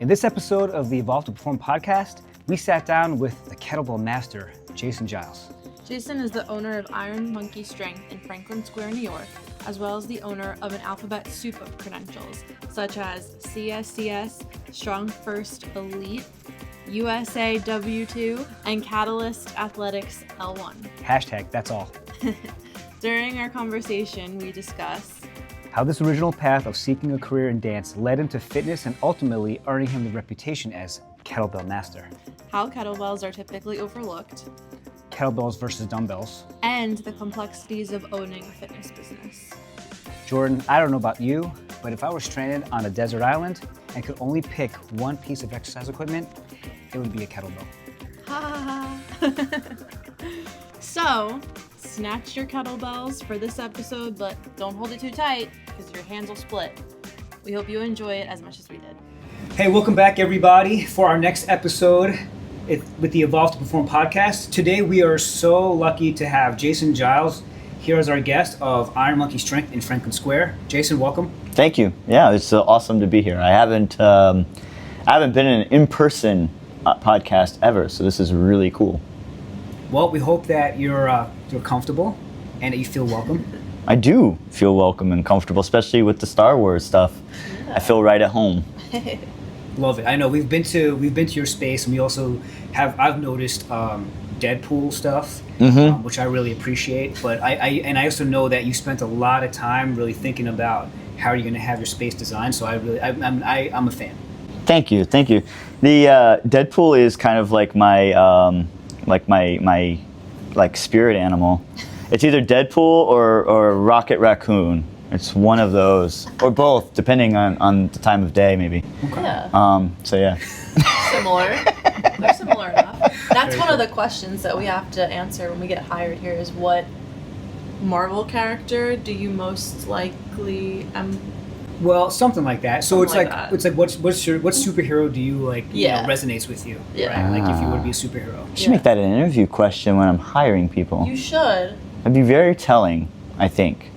In this episode of the Evolve to Perform podcast, we sat down with the Kettlebell Master, Jason Giles. Jason is the owner of Iron Monkey Strength in Franklin Square, New York, as well as the owner of an alphabet soup of credentials, such as CSCS, Strong First Elite, USA W2, and Catalyst Athletics L1. Hashtag, that's all. During our conversation, we discuss how this original path of seeking a career in dance led him to fitness and ultimately earning him the reputation as Kettlebell Master. How kettlebells are typically overlooked, kettlebells versus dumbbells, and the complexities of owning a fitness business. Jordan, I don't know about you, but if I were stranded on a desert island and could only pick one piece of exercise equipment, it would be a kettlebell. Ha ha ha. So, snatch your kettlebells for this episode, but don't hold it too tight because your hands will split. We hope you enjoy it as much as we did. Hey, welcome back everybody for our next episode with the Evolve to Perform podcast. Today we are so lucky to have Jason Giles here as our guest of Iron Monkey Strength in Franklin Square. Jason, welcome. Thank you. Yeah, it's awesome to be here. I haven't been in an in-person podcast ever, so this is really cool. Well, we hope that you're comfortable and that you feel welcome. I do feel welcome and comfortable, especially with the Star Wars stuff. Yeah. I feel right at home. Love it. I know we've been to your space, and we also I've noticed Deadpool stuff, which I really appreciate. But I also know that you spent a lot of time really thinking about how you're going to have your space designed. So I'm a fan. Thank you. The Deadpool is kind of like my spirit animal. It's either Deadpool or Rocket Raccoon. It's one of those, or both, depending on the time of day, maybe. Okay. Yeah. So yeah. Similar. They're similar enough. That's one of the questions that we have to answer when we get hired here is what Marvel character do you most likely Well, something like that. So it's like what superhero do you like? Yeah. You know, resonates with you, yeah. Right? Like if you would be a superhero. You should make that an interview question when I'm hiring people. You should. That'd be very telling, I think.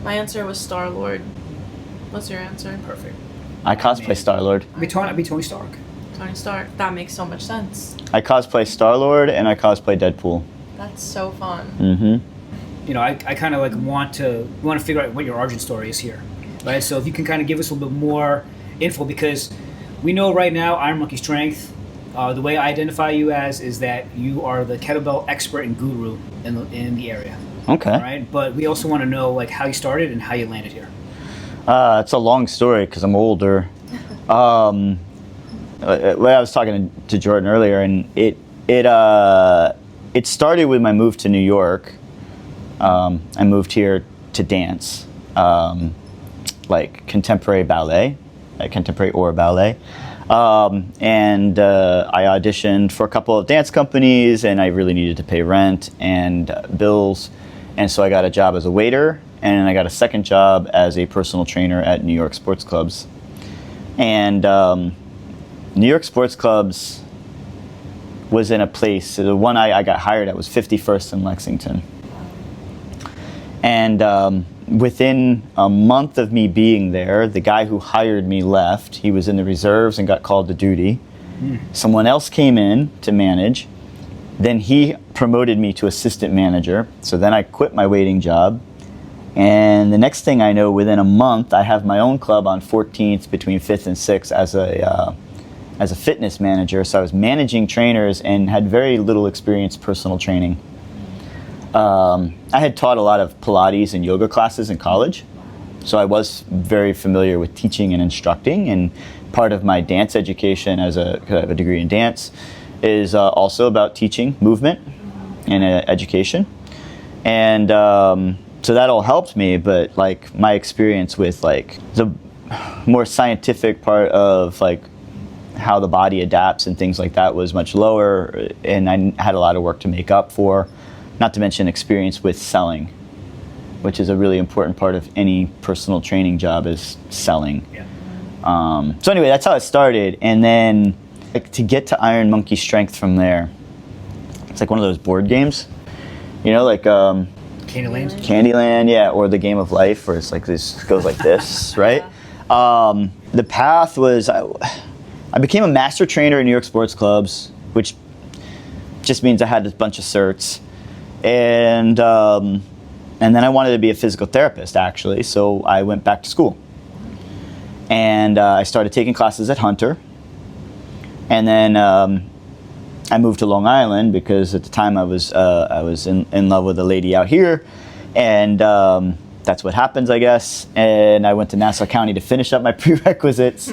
My answer was Star-Lord. What's your answer? Perfect. I cosplay Star-Lord. I'd be Tony Stark. Tony Stark. That makes so much sense. I cosplay Star-Lord and I cosplay Deadpool. That's so fun. Mm-hmm. You know, I kind of like want to figure out what your origin story is here, right? So if you can kind of give us a little bit more info, because we know right now Iron Monkey Strength, the way I identify you as is that you are the kettlebell expert and guru in the area. Okay. Right, but we also want to know like how you started and how you landed here. It's a long story because I'm older. I was talking to Jordan earlier, and it started with my move to New York. I moved here to dance, like contemporary ballet, contemporary or ballet. And I auditioned for a couple of dance companies, and I really needed to pay rent and bills. And so I got a job as a waiter, and I got a second job as a personal trainer at New York sports clubs. And New York sports clubs was in a place, the one I got hired at was 51st in Lexington. And within a month of me being there, the guy who hired me left. He was in the reserves and got called to duty. Someone else came in to manage. Then he promoted me to assistant manager. So then I quit my waiting job. And the next thing I know, within a month, I have my own club on 14th between 5th and 6th as a fitness manager. So I was managing trainers and had very little experience personal training. I had taught a lot of Pilates and yoga classes in college. So I was very familiar with teaching and instructing. And part of my dance education as a degree in dance is also about teaching movement and education. And so that all helped me, but like my experience with like the more scientific part of like how the body adapts and things like that was much lower, and I had a lot of work to make up for, not to mention experience with selling, which is a really important part of any personal training job is selling. Yeah. So anyway, that's how it started, and then like to get to Iron Monkey Strength from there, it's like one of those board games, you know, like Candyland, yeah, or the Game of Life, where it's like this goes like this, right? The path was, I I became a master trainer in New York sports clubs, which just means I had a bunch of certs. And then I wanted to be a physical therapist, actually, so I went back to school. And I started taking classes at Hunter. And then I moved to Long Island because at the time I was in love with a lady out here, and that's what happens, I guess. And I went to Nassau County to finish up my prerequisites.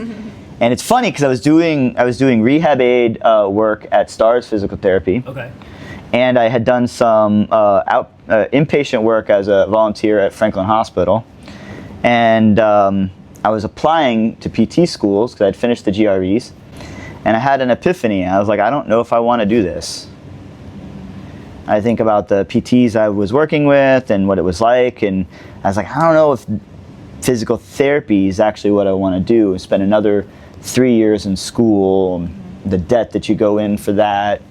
And it's funny because I was doing rehab aid work at Stars Physical Therapy. Okay. And I had done some inpatient work as a volunteer at Franklin Hospital. And I was applying to PT schools because I'd finished the GREs. And I had an epiphany. I was like, I don't know if I want to do this. I think about the PTs I was working with and what it was like, and I was like, I don't know if physical therapy is actually what I want to do. Spend another 3 years in school, the debt that you go in for that.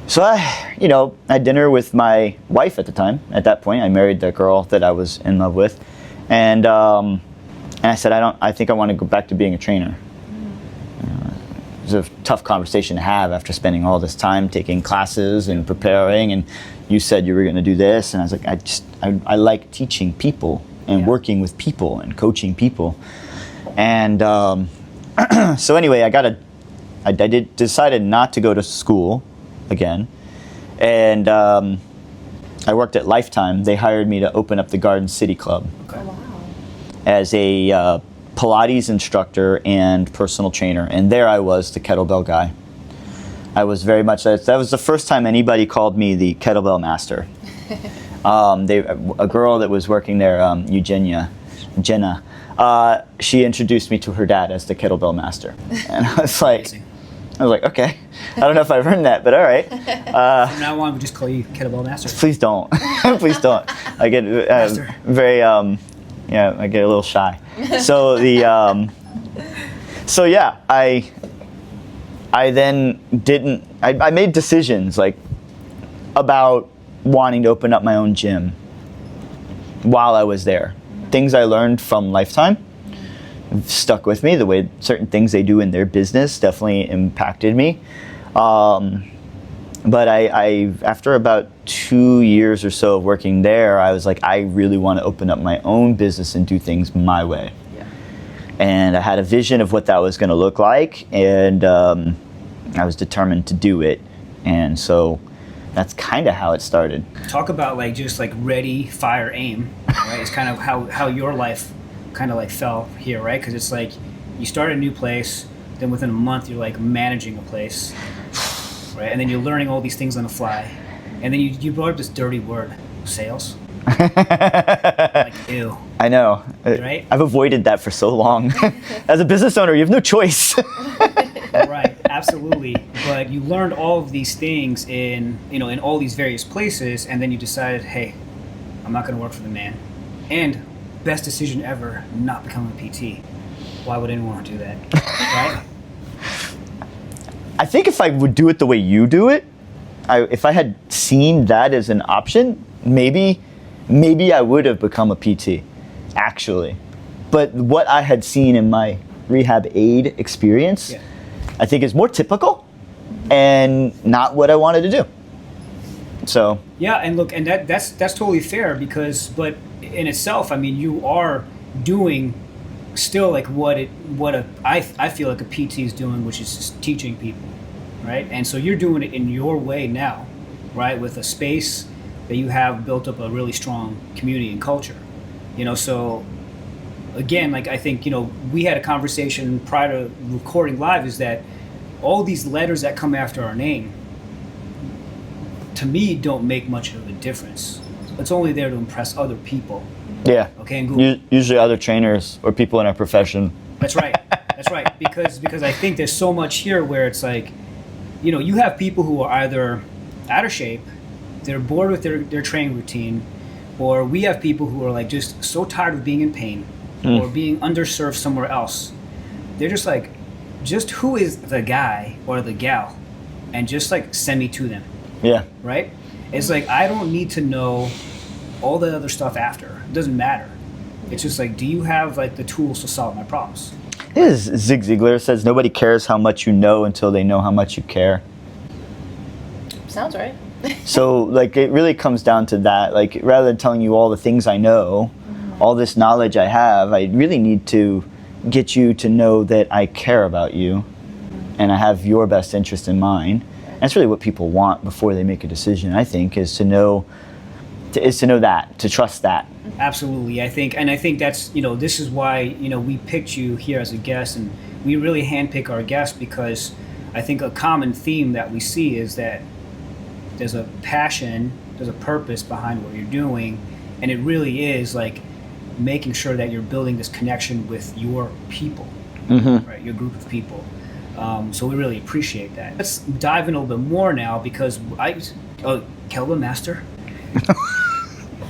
So I had dinner with my wife at the time. At that point, I married the girl that I was in love with, and I said, I think I want to go back to being a trainer. It was a tough conversation to have after spending all this time taking classes and preparing, and you said you were going to do this, and I was like, I like teaching people and working with people and coaching people. And so anyway, I decided not to go to school again, and I worked at Lifetime. They hired me to open up the Garden City Club. Okay. Wow. As a Pilates instructor and personal trainer, and there I was, the kettlebell guy. I was very much, that was the first time anybody called me the Kettlebell Master. A girl that was working there, Jenna, she introduced me to her dad as the Kettlebell Master. And I was like, okay, I don't know if I've earned that, but all right. From now on, we just call you Kettlebell Master. Please don't. Please don't. I get very, I get a little shy. So I then didn't. I made decisions like about wanting to open up my own gym while I was there. Things I learned from Lifetime stuck with me. The way certain things they do in their business definitely impacted me. But I after about 2 years or so of working there, I was like, I really want to open up my own business and do things my way. Yeah. And I had a vision of what that was going to look like, and I was determined to do it. And so that's kind of how it started. Talk about just ready, fire, aim, right? It's kind of how your life kind of fell here, right? Because it's like you start a new place, then within a month you're managing a place. Right? And then you're learning all these things on the fly. And then you brought up this dirty word, sales. Ew. I know. Right? I've avoided that for so long. As a business owner, you have no choice. Right, absolutely. But you learned all of these things in all these various places, and then you decided, hey, I'm not going to work for the man. And best decision ever, not becoming a PT. Why would anyone want to do that? Right? I think if I would do it the way you do it, if I had seen that as an option, maybe I would have become a PT, actually. But what I had seen in my rehab aid experience, I think is more typical and not what I wanted to do. So yeah, and look, and that's totally fair but in itself, I mean, you are doing still I feel like a PT is doing, which is just teaching people, right? And so you're doing it in your way now, right? With a space that you have built up a really strong community and culture, so again, I think, we had a conversation prior to recording live, is that all these letters that come after our name, to me, don't make much of a difference. It's only there to impress other people. Yeah. Okay. And usually other trainers or people in our profession. That's right. That's right. Because I think there's so much here where it's you have people who are either out of shape, they're bored with their training routine, or we have people who are just so tired of being in pain or being underserved somewhere else. They're just who is the guy or the gal, and just send me to them. Yeah. Right? It's I don't need to know all the other stuff after. It doesn't matter. It's just do you have the tools to solve my problems? It is. Zig Ziglar says nobody cares how much you know until they know how much you care. Sounds right. So like it really comes down to that. Like rather than telling you all the things I know, all this knowledge I have, I really need to get you to know that I care about you and I have your best interest in mind. And that's really what people want before they make a decision, I think, is to know that, to trust that. Absolutely. I think that's, this is why, we picked you here as a guest, and we really handpick our guests because I think a common theme that we see is that there's a passion, there's a purpose behind what you're doing, and it really is like making sure that you're building this connection with your people, right? Your group of people. So we really appreciate that. Let's dive in a little bit more now because Kettlebell Master.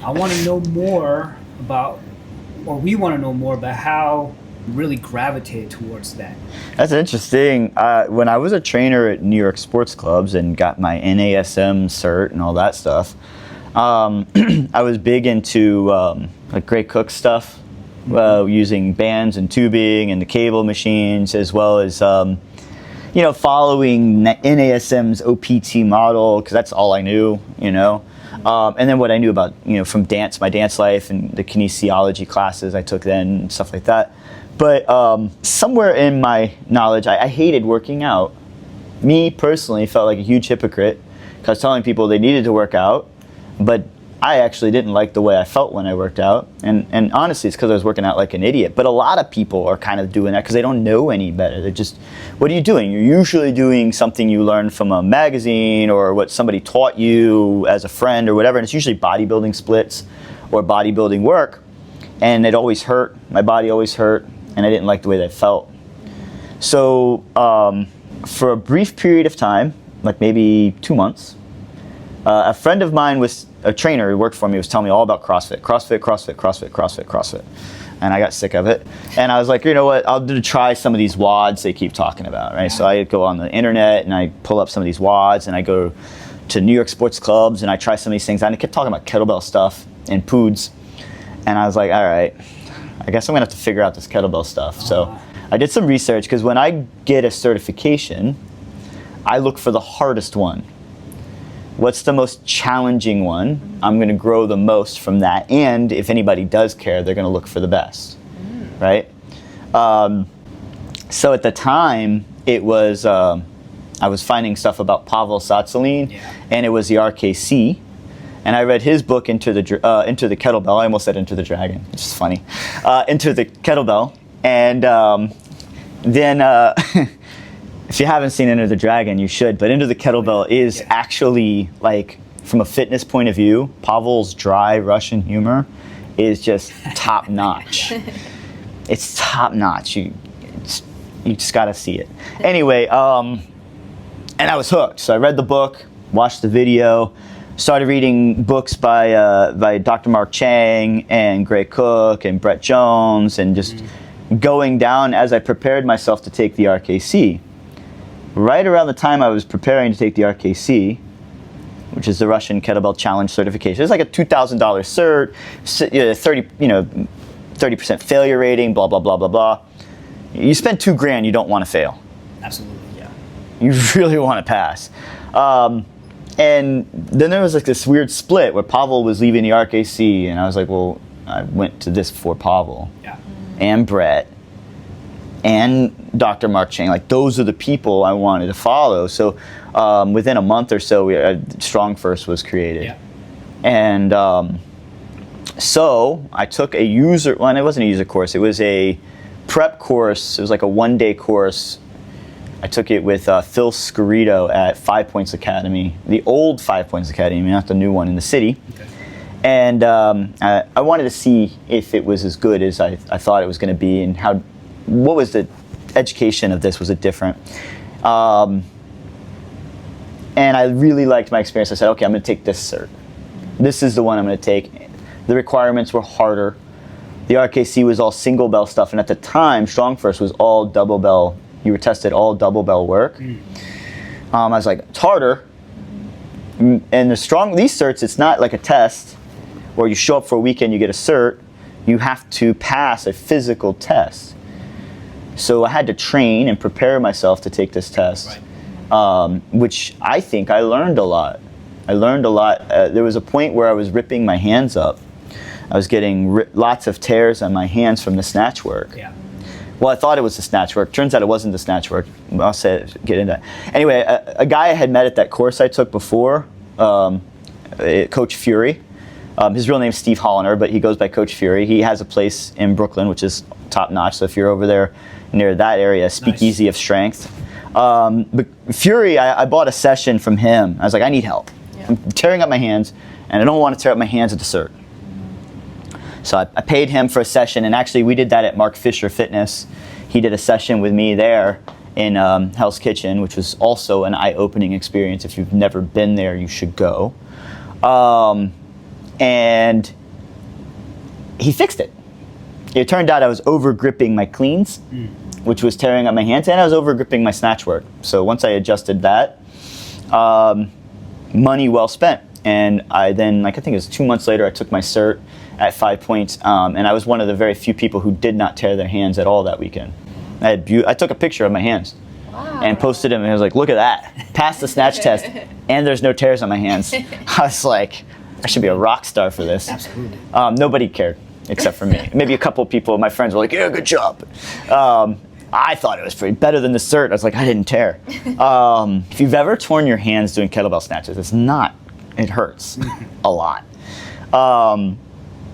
I want to know more about, or we want to know more about how you really gravitated towards that. That's interesting. When I was a trainer at New York sports clubs and got my NASM cert and all that stuff, I was big into like Gray Cook stuff, using bands and tubing and the cable machines, as well as following NASM's OPT model, because that's all I knew, and then what I knew about, from my dance life and the kinesiology classes I took then and stuff like that. But somewhere in my knowledge, I hated working out. Me personally felt like a huge hypocrite because I was telling people they needed to work out, but I actually didn't like the way I felt when I worked out. And honestly, it's because I was working out like an idiot. But a lot of people are kind of doing that because they don't know any better. They're just, what are you doing? You're usually doing something you learned from a magazine or what somebody taught you as a friend or whatever. And it's usually bodybuilding splits or bodybuilding work. And it always hurt. My body always hurt. And I didn't like the way that felt. So for a brief period of time, like maybe 2 months, a friend of mine was a trainer who worked for me, was telling me all about CrossFit. And I got sick of it. And I was like, you know what, I'll try some of these WODs they keep talking about, right? So I go on the internet and I pull up some of these WODs and I go to New York sports clubs and I try some of these things. And I kept talking about kettlebell stuff and poods. And I was like, all right, I guess I'm gonna have to figure out this kettlebell stuff. So I did some research because when I get a certification, I look for the hardest one. What's the most challenging one? I'm going to grow the most from that. And if anybody does care, they're going to look for the best, right? So at the time, it was I was finding stuff about Pavel Tsatsouline, and it was the RKC. And I read his book, Into the Kettlebell. I almost said Into the Dragon, which is funny. Into the Kettlebell. And then... if you haven't seen Enter the Dragon, you should. But Enter the Kettlebell is actually, like, from a fitness point of view, Pavel's dry Russian humor is just top notch. It's top notch. You just got to see it. Anyway, and I was hooked. So I read the book, watched the video, started reading books by Dr. Mark Chang and Gray Cook and Brett Jones, and just going down as I prepared myself to take the RKC. Right around the time I was preparing to take the RKC, which is the Russian Kettlebell Challenge certification, it's like a $2,000 cert, 30% failure rating, blah blah blah blah blah. You spend $2,000, you don't want to fail. Absolutely, yeah. You really want to pass. And then there was like this weird split where Pavel was leaving the RKC, and I was like, well, I went to this for Pavel, and Brett, and Dr. Mark Chang. Like, those are the people I wanted to follow. So within a month or so, Strong First was created. And so I took a user, well, it wasn't a user course, it was a prep course. It was like a one-day course. I took it with Phil Scarito at 5 Points Academy, the old 5 Points Academy, not the new one in the city. And I wanted to see if it was as good as I thought it was going to be, and what was the education of this? Was it different? And I really liked my experience. I said, okay, I'm going to take this cert. This is the one I'm going to take. The requirements were harder. The RKC was all single bell stuff, and at the time, Strong First was all double bell. You were tested all double bell work. I was like, it's harder. And these certs, it's not like a test where you show up for a weekend, you get a cert. You have to pass a physical test. So I had to train and prepare myself to take this test, which I think I learned a lot. There was a point where I was ripping my hands up. I was getting lots of tears on my hands from the snatch work. Yeah. Well, I thought it was the snatch work. Turns out it wasn't the snatch work. I'll get into that. Anyway, a guy I had met at that course I took before, Coach Fury. His real name's Steve Holliner, but he goes by Coach Fury. He has a place in Brooklyn, which is top notch. So if you're over there near that area, Speakeasy of Strength. But Fury, I bought a session from him. I was like, I need help. Yeah. I'm tearing up my hands, and I don't want to tear up my hands at the cert. So I paid him for a session, and actually we did that at Mark Fisher Fitness. He did a session with me there in Hell's Kitchen, which was also an eye-opening experience. If you've never been there, you should go. And he fixed it. It turned out I was over-gripping my cleans, which was tearing up my hands, and I was over-gripping my snatch work. So once I adjusted that, money well spent. And I then, I think it was 2 months later, I took my cert at 5 points, and I was one of the very few people who did not tear their hands at all that weekend. I took a picture of my hands and posted them, and I was like, look at that. Passed the snatch test, and there's no tears on my hands. I was like, I should be a rock star for this. Absolutely. Nobody cared except for me. Maybe a couple of people, my friends were like, yeah, good job. I thought it was pretty better than the cert. I was like, I didn't tear. If you've ever torn your hands doing kettlebell snatches, it hurts a lot.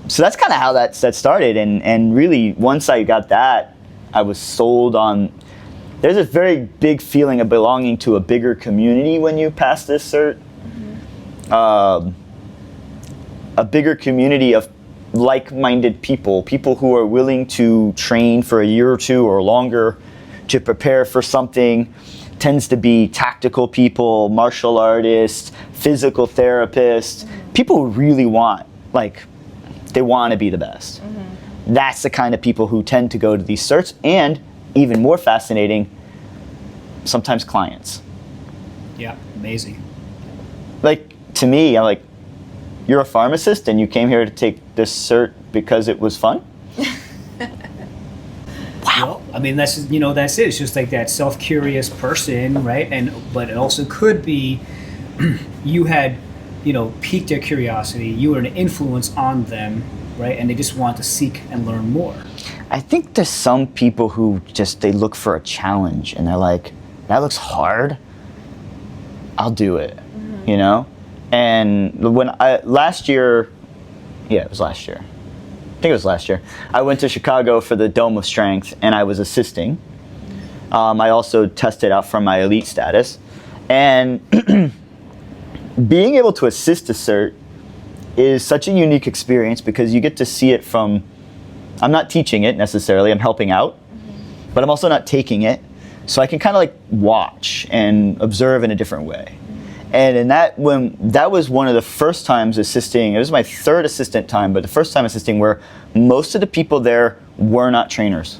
So that's kind of how that started, and really once I got that, I was sold on. There's a very big feeling of belonging to a bigger community when you pass this cert. A bigger community of like-minded people who are willing to train for a year or two or longer to prepare for something. Tends to be tactical people, martial artists, physical therapists, people who really want, they want to be the best. That's the kind of people who tend to go to these certs, and even more fascinating, sometimes clients. Yeah, amazing. To me, I'm like, you're a pharmacist and you came here to take this cert because it was fun? Wow. Well, I mean, that's it. It's just like that self-curious person, right? But it also could be you had, piqued their curiosity. You were an influence on them, right? And they just want to seek and learn more. I think there's some people who they look for a challenge and they're like, that looks hard. I'll do it, And when last year, it was last year. I think it was last year. I went to Chicago for the Dome of Strength, and I was assisting. I also tested out for my elite status. And being able to assist a cert is such a unique experience because you get to see it from, I'm not teaching it necessarily, I'm helping out, but I'm also not taking it. So I can kind of watch and observe in a different way. And that was one of the first times assisting. It was my third assistant time, but the first time assisting where most of the people there were not trainers.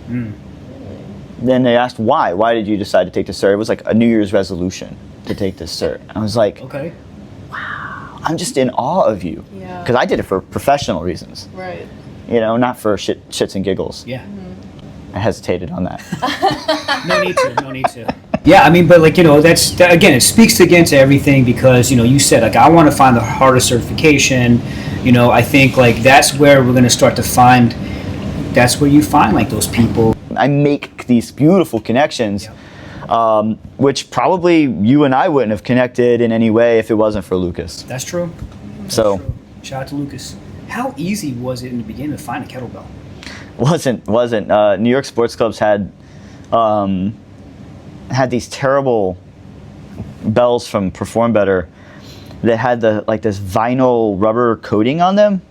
Then they asked why. Why did you decide to take this cert? It was like a New Year's resolution to take this cert. I was like, okay, wow, I'm just in awe of you. Because I did it for professional reasons. Right. Not for shits and giggles. Yeah. I hesitated on that. No need to. Yeah, I mean, but again, it speaks again to everything because, you said, I want to find the hardest certification. I think, that's where we're going to start to find, that's where you find, those people. I make these beautiful connections, which probably you and I wouldn't have connected in any way if it wasn't for Lucas. That's true. That's true. Shout out to Lucas. How easy was it in the beginning to find a kettlebell? Wasn't. New York sports clubs had these terrible bells from Perform Better that had this vinyl rubber coating on them,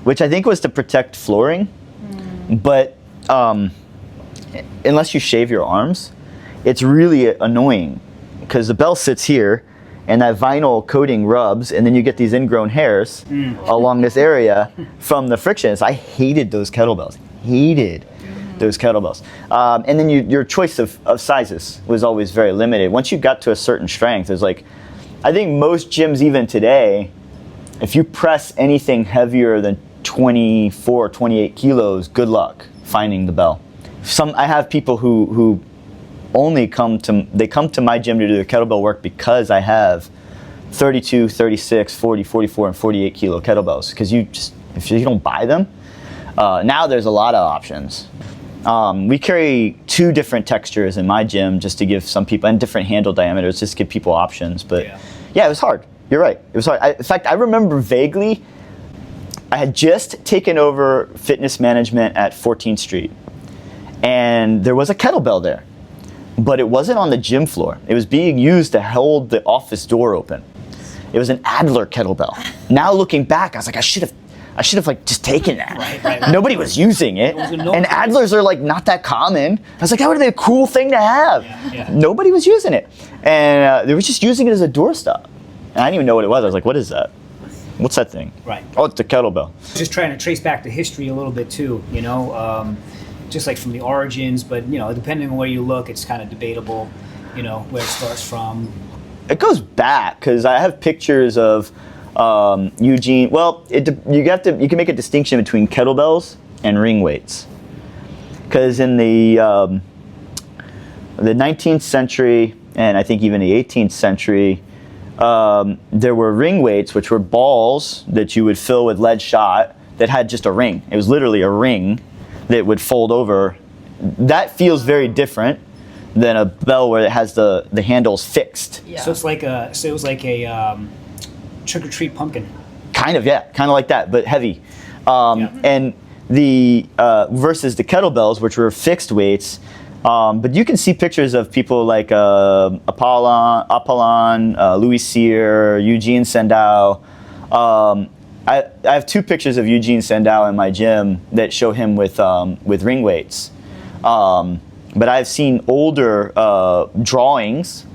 which I think was to protect flooring. But unless you shave your arms, it's really annoying because the bell sits here and that vinyl coating rubs, and then you get these ingrown hairs along this area from the frictions. I hated those kettlebells. Those kettlebells. And then your choice of sizes was always very limited. Once you got to a certain strength, it's I think most gyms even today, if you press anything heavier than 24, 28 kilos, good luck finding the bell. I have people who only come to my gym to do their kettlebell work because I have 32, 36, 40, 44, and 48 kilo kettlebells. Because if you don't buy them, now there's a lot of options. We carry 2 different textures in my gym just to give some people, and different handle diameters, just to give people options. But yeah, it was hard. You're right. It was hard. In fact, I remember vaguely, I had just taken over fitness management at 14th Street, and there was a kettlebell there, but it wasn't on the gym floor. It was being used to hold the office door open. It was an Adler kettlebell. Now looking back, I was like, I should have like just taken that. Right. Nobody was using it. And Adlers are like not that common. I was like, that would have been a cool thing to have. Yeah. Nobody was using it. And they were just using it as a doorstop. And I didn't even know what it was. I was like, what is that? What's that thing? Right. Oh, it's a kettlebell. Just trying to trace back the history a little bit too, just like from the origins, but depending on where you look, it's kind of debatable, where it starts from. It goes back, because I have pictures of Eugene. Well, you can make a distinction between kettlebells and ring weights, because in the 19th century and I think even the 18th century, there were ring weights, which were balls that you would fill with lead shot that had just a ring. It was literally a ring that would fold over. That feels very different than a bell where it has the handles fixed. Yeah. So it was like a trick or treat pumpkin. Kind of like that, but heavy. And the versus the kettlebells, which were fixed weights. But you can see pictures of people like Apollon, Louis Cyr, Eugene Sandow. I have 2 pictures of Eugene Sandow in my gym that show him with ring weights. But I've seen older drawings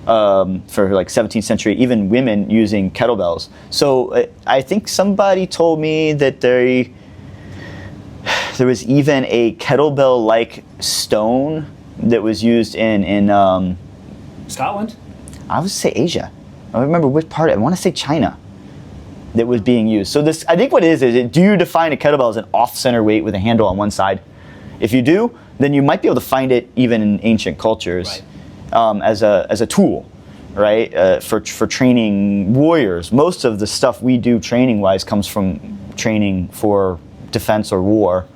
for like 17th century, even women using kettlebells. So I think somebody told me that there was even a kettlebell-like stone that was used in Scotland? I would say Asia. I don't remember which part. I want to say China. That was being used. So this, I think what it is do you define a kettlebell as an off-center weight with a handle on one side? If you do, then you might be able to find it even in ancient cultures, right, as a tool, right, for training warriors. Most of the stuff we do training-wise comes from training for defense or war,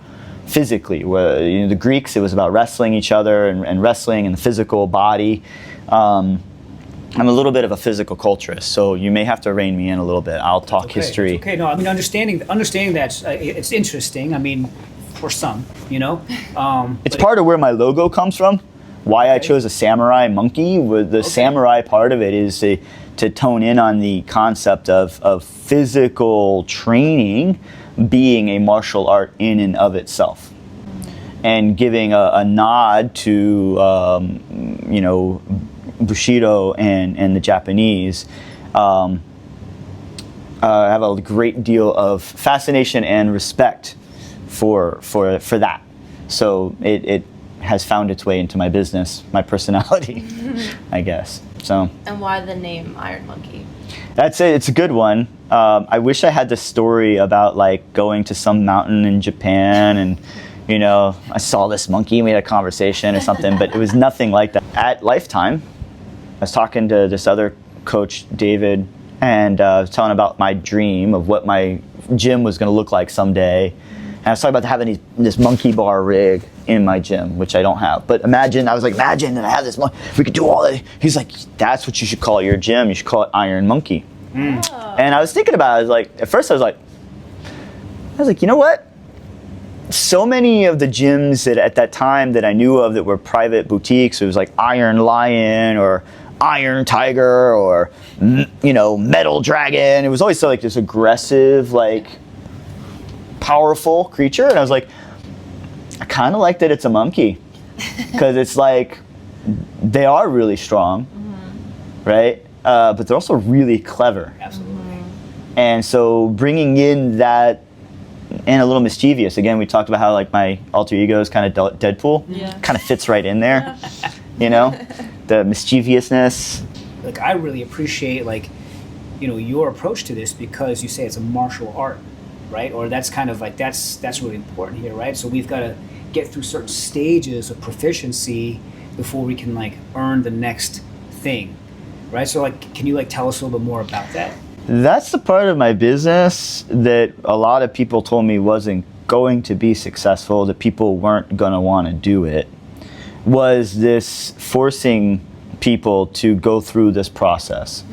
physically. Where, the Greeks, it was about wrestling each other and wrestling and the physical body. I'm a little bit of a physical culturist, so you may have to rein me in a little bit. I'll talk history. Okay, no, I mean understanding that it's interesting. I mean, for some, it's part of where my logo comes from. Why I chose a samurai monkey. The samurai part of it is to tone in on the concept of physical training being a martial art in and of itself, and giving a nod to Bushido and the Japanese. I have a great deal of fascination and respect for that. So it has found its way into my business, my personality, I guess. So. And why the name Iron Monkey? That's it. It's a good one. I wish I had the story about like going to some mountain in Japan and I saw this monkey, we had a conversation or something, but it was nothing like that. At Lifetime, I was talking to this other coach, David, and I was telling about my dream of what my gym was going to look like someday. And I was talking about having this monkey bar rig in my gym, which I don't have. But imagine that I have this monkey. We could do all that. He's like, that's what you should call your gym. You should call it Iron Monkey. Oh. And I was thinking about it. At first I was like, you know what? So many of the gyms that at that time that I knew of that were private boutiques, it was like Iron Lion or Iron Tiger or Metal Dragon. It was always so like this aggressive, like powerful creature, and I was like, I kind of like that it's a monkey, because it's like they are really strong, right? But they're also really clever. Absolutely. And so bringing in that. And a little mischievous. Again, we talked about how like my alter ego is kind of Deadpool. Yeah. Kind of fits right in there, the mischievousness. Like I really appreciate your approach to this, because you say it's a martial art, right? Or that's kind of like that's really important here, right? So we've got to get through certain stages of proficiency before we can like earn the next thing, right? So like, can you like tell us a little bit more about that? That's the part of my business that a lot of people told me wasn't going to be successful, that people weren't going to want to do it, was this forcing people to go through this process.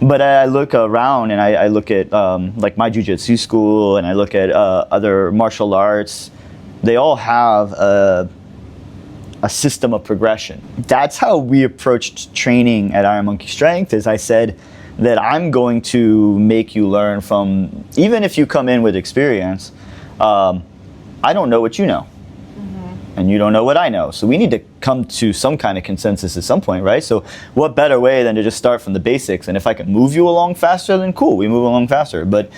But I look around and I look at like my jiu-jitsu school, and I look at other martial arts. They all have a system of progression. That's how we approached training at Iron Monkey Strength. Is I said that I'm going to make you learn from, even if you come in with experience, I don't know what you know. And you don't know what I know. So we need to come to some kind of consensus at some point, right? So what better way than to just start from the basics? And if I can move you along faster, then cool, we move along faster. But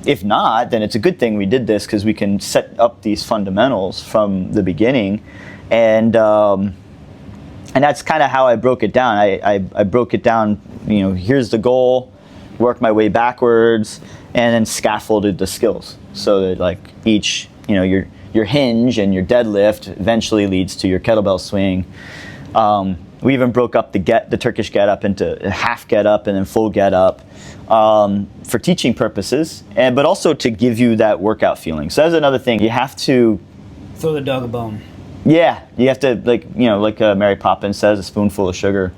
if not, then it's a good thing we did this, because we can set up these fundamentals from the beginning. And that's kind of how I broke it down. I broke it down, you know, here's the goal, work my way backwards, and then scaffolded the skills. So that like each, you know, your hinge and your deadlift eventually leads to your kettlebell swing. We even broke up the Turkish get up into half get up and then full get up for teaching purposes, but also to give you that workout feeling. So that's another thing. You have to Throw the dog a bone. Yeah, you have to, like, you know, like Mary Poppins says, a spoonful of sugar,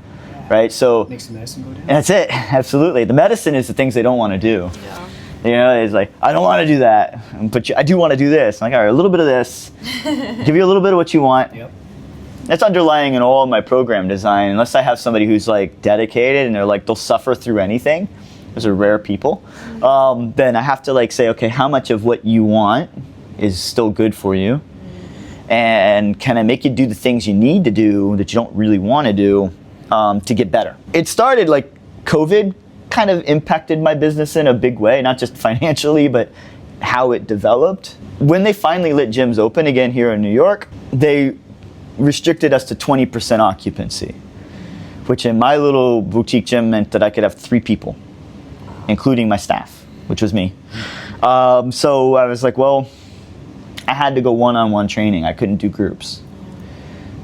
right? So Makes the medicine go down. that's it. Absolutely. The medicine is the things they don't want to do. Yeah. You know, it's like, I don't want to do that, but I do want to do this. I'm like, all right, a little bit of this, give you a little bit of what you want. Yep. That's underlying in all of my program design. Unless I have somebody who's like dedicated and they're like, they'll suffer through anything. Those are rare people. Then I have to like say, okay, how much of what you want is still good for you? And can I make you do the things you need to do that you don't really want to do to get better? It started like COVID kind of impacted my business in a big way, not just financially, but how it developed. When they finally let gyms open again here in New York, they restricted us to 20% occupancy, which in my little boutique gym meant that I could have 3 people, including my staff, which was me. So I was like, well, I had to go one-on-one training. I couldn't do groups.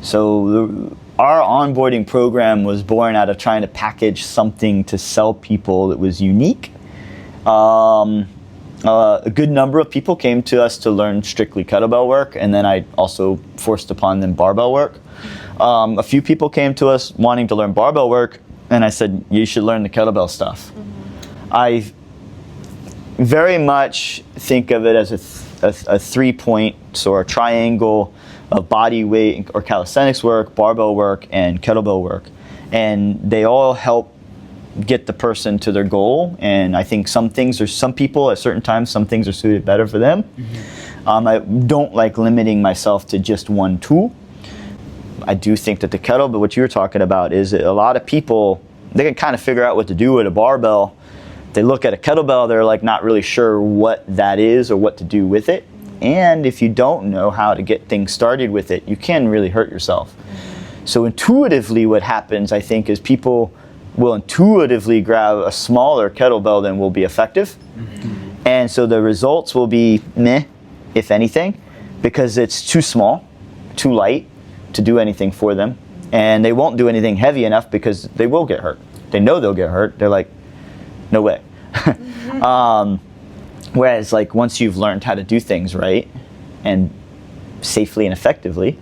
So our onboarding program was born out of trying to package something to sell people that was unique. A good number of people came to us to learn strictly kettlebell work, and then I also forced upon them barbell work. A few people came to us wanting to learn barbell work, and I said, you should learn the kettlebell stuff. I very much think of it as a 3-point or a triangle of body weight or calisthenics work, barbell work, and kettlebell work. And they all help get the person to their goal. And I think some people at certain times, some things are suited better for them. I don't like limiting myself to just one tool. I do think that the kettlebell, what you were talking about, is that a lot of people, they can kind of figure out what to do with a barbell. They look at a kettlebell, they're like not really sure what that is or what to do with it. And if you don't know how to get things started with it, you can really hurt yourself. So intuitively what happens, I think, is people will intuitively grab a smaller kettlebell than will be effective. And so the results will be meh, if anything, because it's too small, too light to do anything for them. And they won't do anything heavy enough because they will get hurt. They know they'll get hurt. They're like, no way. Whereas like once you've learned how to do things right and safely and effectively,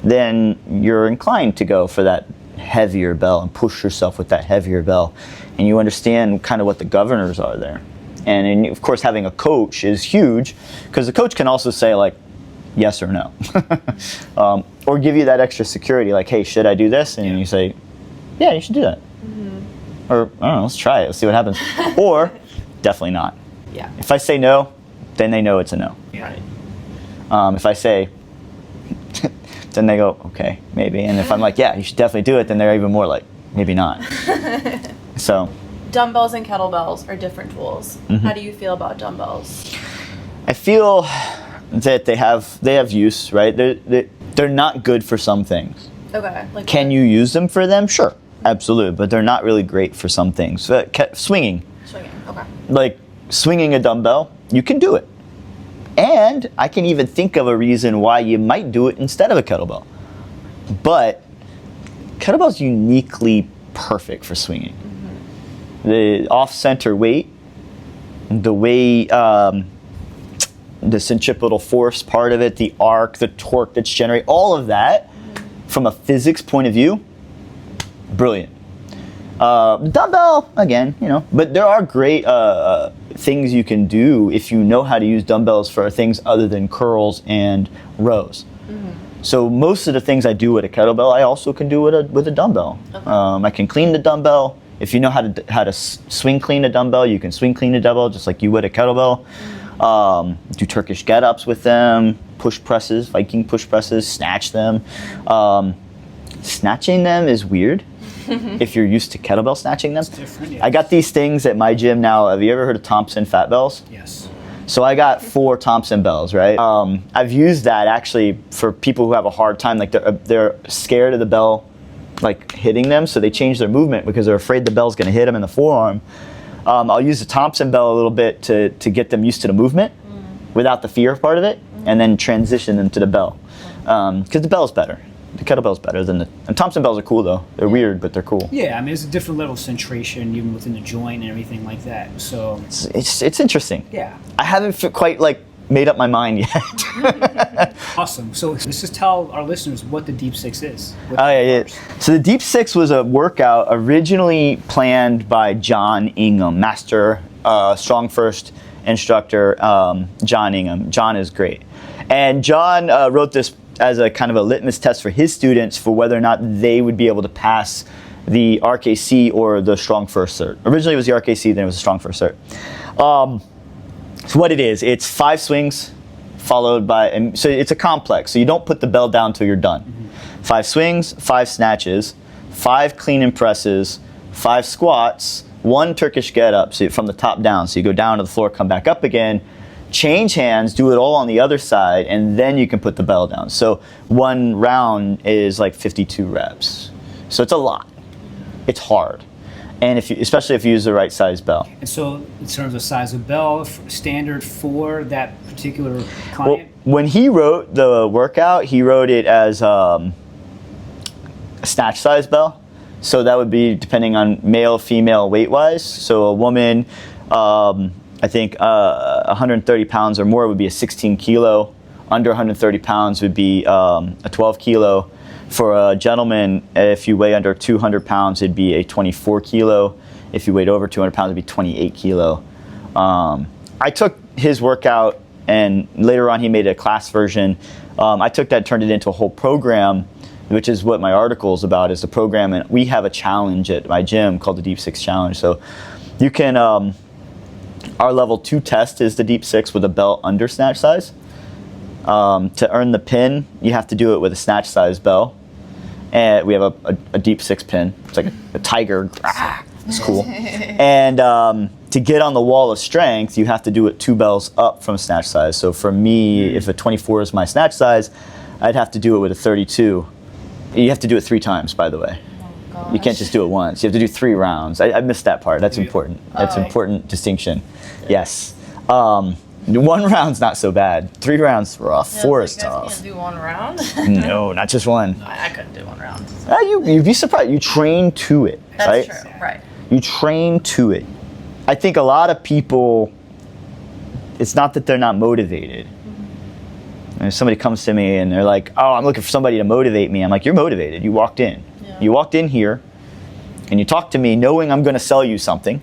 then you're inclined to go for that heavier bell and push yourself with that heavier bell. And you understand kind of what the governors are there. And of course having a coach is huge, because the coach can also say like yes or no. Or give you that extra security, like, hey, should I do this? And you say, yeah, you should do that. Or, I don't know, let's try it, let's see what happens. Or, definitely not. Yeah. If I say no, then they know it's a no. Right. If I say, then they go, okay, maybe. And if I'm like, yeah, you should definitely do it, then they're even more like, maybe not. So. Dumbbells and kettlebells are different tools. How do you feel about dumbbells? I feel that they have use, right? They're not good for some things. Okay. Like Can what? you use them for them? Sure, absolutely. But they're not really great for some things. Swinging. Swinging. Okay. Like swinging a dumbbell, you can do it. And I can even think of a reason why you might do it instead of a kettlebell. But kettlebell's uniquely perfect for swinging. The off-center weight, the way the centripetal force part of it, the arc, the torque that's generated, all of that, from a physics point of view, brilliant. Dumbbell, again, but there are great things you can do if you know how to use dumbbells for things other than curls and rows. So most of the things I do with a kettlebell, I also can do with a dumbbell. Okay. I can clean the dumbbell. If you know how to swing clean a dumbbell, you can swing clean a dumbbell just like you would a kettlebell. Do Turkish get-ups with them, push presses, Viking push presses, snatch them. Snatching them is weird if you're used to kettlebell snatching them. It's different, yes. I got these things at my gym now. Have you ever heard of Thompson fat bells? Yes. So I got 4 Thompson bells, right? I've used that actually for people who have a hard time, like they're scared of the bell like hitting them, so they change their movement because they're afraid the bell's gonna hit them in the forearm. I'll use the Thompson bell a little bit to get them used to the movement without the fear part of it, and then transition them to the bell. Because the bell's better. The kettlebell's better than and Thompson bells are cool though. They're weird, but they're cool. Yeah, I mean, it's a different level of centration even within the joint and everything like that. So it's interesting. Yeah. I haven't quite made up my mind yet. Awesome. So let's just tell our listeners what the Deep Six is. Yeah. So the Deep Six was a workout originally planned by John Ingham, Master Strong First instructor. John Ingham. John is great, and John wrote this as a kind of a litmus test for his students for whether or not they would be able to pass the RKC or the Strong First cert. Originally it was the RKC, then it was the Strong First cert. So what it is, it's 5 swings followed by, so it's a complex, so you don't put the bell down till you're done. 5 swings, 5 snatches, 5 clean and presses, 5 squats, 1 Turkish get up, so from the top down. So you go down to the floor, come back up again, change hands, do it all on the other side, and then you can put the bell down. So 1 round is like 52 reps. So it's a lot. It's hard. And especially if you use the right size bell. And so in terms of size of bell, standard for that particular client? Well, when he wrote the workout, he wrote it as a snatch size bell. So that would be depending on male, female weight-wise. So a woman, I think 130 pounds or more would be a 16 kilo. Under 130 pounds would be a 12 kilo. For a gentleman, if you weigh under 200 pounds, it'd be a 24 kilo. If you weighed over 200 pounds, it'd be 28 kilo. I took his workout, and later on he made a class version. I took that and turned it into a whole program, which is what my article is about, is the program. And we have a challenge at my gym called the Deep Six Challenge. So you can, our level 2 test is the Deep Six with a bell under snatch size. To earn the pin, you have to do it with a snatch size bell. And we have a Deep Six pin. It's like a tiger. It's cool. And to get on the wall of strength, you have to do it 2 bells up from snatch size. So for me, if a 24 is my snatch size, I'd have to do it with a 32. You have to do it 3 times, by the way. You can't just do it once. You have to do 3 rounds. I missed that part. That's important. That's an important distinction. Yes. 1 round's not so bad. 3 rounds rough. 4 is tough. You can't do 1 round? No, not just 1. No, I couldn't do 1 round. You'd be surprised. You train to it. That's right? true, right. You train to it. I think a lot of people, it's not that they're not motivated. And somebody comes to me and they're like, oh, I'm looking for somebody to motivate me. I'm like, you're motivated. You walked in. Yeah. You walked in here and you talked to me knowing I'm going to sell you something.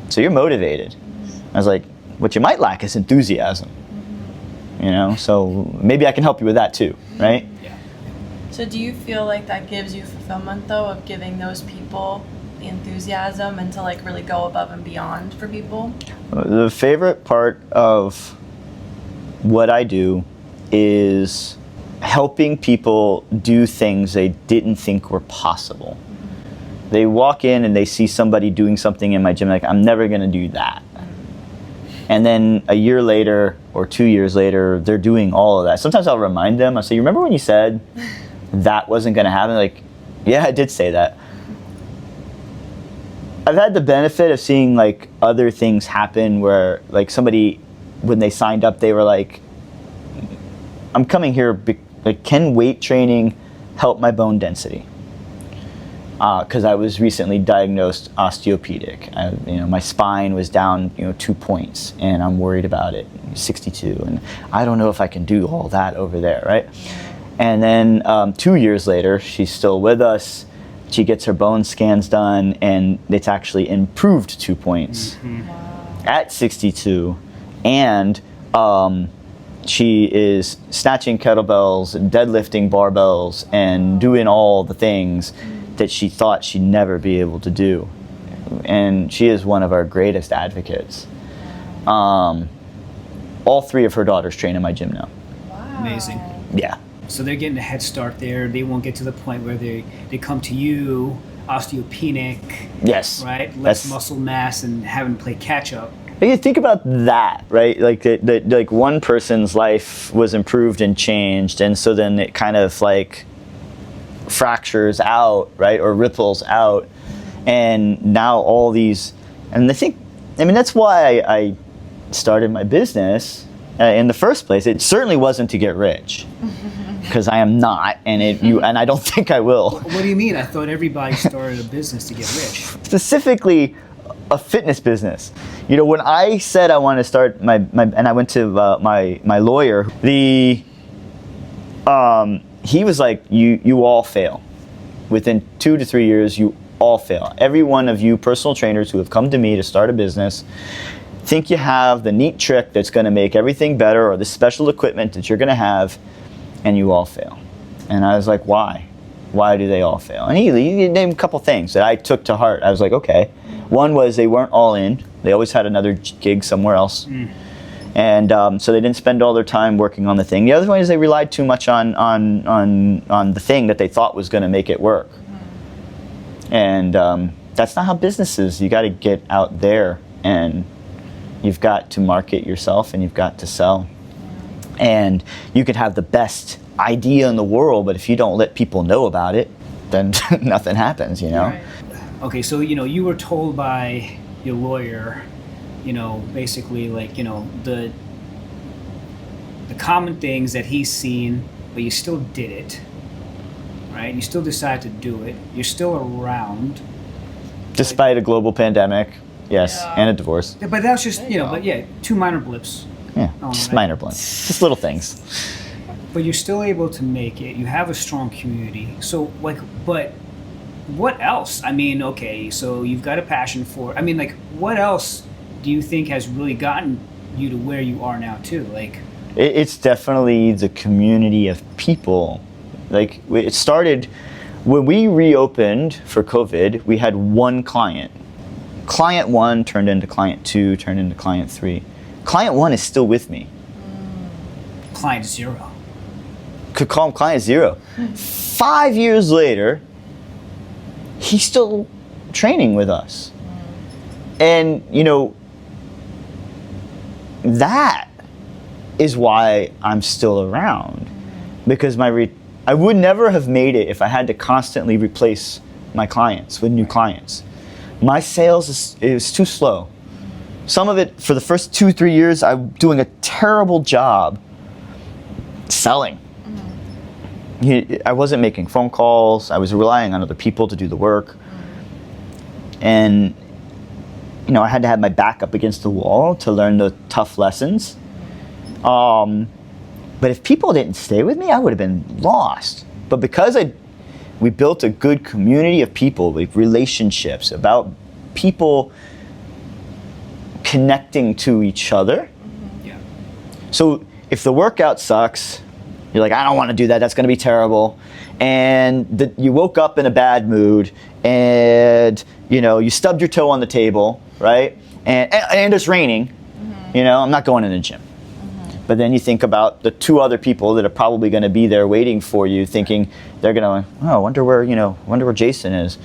So you're motivated. I was like, what you might lack is enthusiasm. So maybe I can help you with that too, right? Yeah. So do you feel like that gives you fulfillment though, of giving those people the enthusiasm and to like really go above and beyond for people? The favorite part of what I do is helping people do things they didn't think were possible. They walk in and they see somebody doing something in my gym, like, I'm never gonna do that. And then a year later or 2 years later, they're doing all of that. Sometimes I'll remind them, I'll say, you remember when you said that wasn't gonna happen? Like, yeah, I did say that. I've had the benefit of seeing like other things happen where like somebody when they signed up, they were like, I'm coming here, like, can weight training help my bone density? Because I was recently diagnosed osteopenic. My spine was down, 2 points, and I'm worried about it. 62, and I don't know if I can do all that over there, right? And then 2 years later, she's still with us. She gets her bone scans done, and it's actually improved 2 points at 62, and she is snatching kettlebells and deadlifting barbells and doing all the things that she thought she'd never be able to do. And she is one of our greatest advocates. All 3 of her daughters train in my gym now. Wow. Amazing. Yeah. So they're getting a head start there. They won't get to the point where they come to you, osteopenic, Yes. right? Less muscle mass and having to play catch up. You think about that, right? Like like one person's life was improved and changed, and so then it kind of like fractures out, right, or ripples out, and now all these, and that's why I started my business in the first place. It certainly wasn't to get rich, because I am not, and I don't think I will. What do you mean? I thought everybody started a business to get rich. Specifically, a fitness business. When I said I wanted to start and I went to my lawyer, he was like, you all fail. Within 2 to 3 years, you all fail. Every one of you personal trainers who have come to me to start a business think you have the neat trick that's going to make everything better, or the special equipment that you're going to have, and you all fail. And I was like, why? Why do they all fail? And he named a couple things that I took to heart. I was like, okay. One was they weren't all in. They always had another gig somewhere else. And so they didn't spend all their time working on the thing. The other one is they relied too much on the thing that they thought was going to make it work. And that's not how business is. You got to get out there, and you've got to market yourself, and you've got to sell. And you could have the best idea in the world, but if you don't let people know about it, then nothing happens, Right. Okay, so you were told by your lawyer, basically like the common things that he's seen, but you still did it, right? You still decided to do it. You're still around, Despite a global pandemic, yes, Yeah. and a divorce. Yeah, but that's just There you go. but yeah, 2 minor blips. Yeah, Oh, just right. minor blunts, just little things. But you're still able to make it. You have a strong community. So but what else? I mean, okay, so you've got a passion for. I mean, like, what else do you think has really gotten you to where you are now too? Like, It's definitely the community of people. Like, it started when we reopened for COVID. We had one client. Client 1 turned into client 2, turned into client 3. Client 1 is still with me. client 0. Could call him client 0. 5 years later, he's still training with us. And, that is why I'm still around. Because I would never have made it if I had to constantly replace my clients with new clients. My sales is too slow. Some of it, for the first 2-3 years, I'm doing a terrible job selling. I wasn't making phone calls. I was relying on other people to do the work. And, I had to have my back up against the wall to learn the tough lessons. But if people didn't stay with me, I would have been lost. But because we built a good community of people, with relationships, about people connecting to each other. Yeah. So if the workout sucks, you're like, I don't want to do that. That's going to be terrible. And you woke up in a bad mood, and you stubbed your toe on the table, right? And it's raining. I'm not going in the gym. But then you think about the 2 other people that are probably going to be there waiting for you, thinking they're going to, I wonder where Jason is.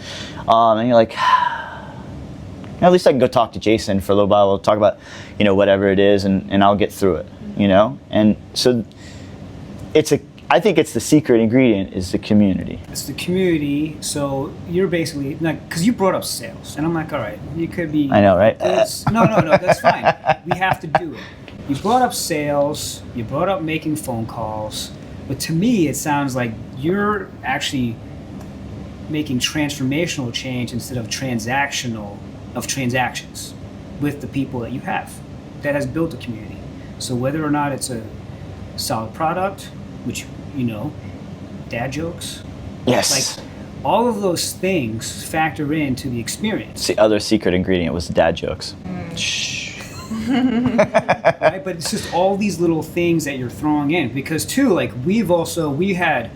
And you're like, at least I can go talk to Jason for a little while. We'll talk about, whatever it is, and I'll get through it, And so I think it's the secret ingredient is the community. It's the community. So you're basically because you brought up sales, and I'm like, all right, you could be. I know, right? No, that's fine. We have to do it. you brought up sales, you brought up making phone calls, but to me it sounds like you're actually making transformational change instead of transactions with the people that you have that has built a community. So whether or not it's a solid product, which dad jokes, Yes. like all of those things factor into the experience. The other secret ingredient was dad jokes. Shh. Right? But it's just all these little things that you're throwing in, because too, like we had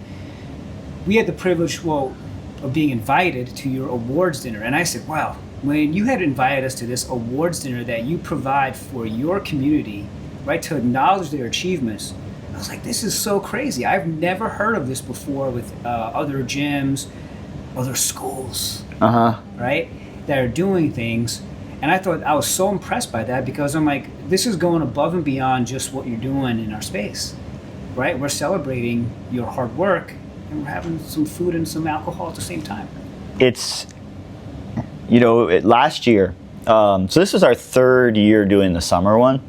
the privilege, of being invited to your awards dinner, and I said, wow, when you had invited us to this awards dinner that you provide for your community, right, to acknowledge their achievements, I was like, this is so crazy. I've never heard of this before with other gyms, other schools, right, that are doing things. And I was so impressed by that, because I'm like, this is going above and beyond just what you're doing in our space, right? We're celebrating your hard work, and we're having some food and some alcohol at the same time. It's, last year, so this was our third year doing the summer one.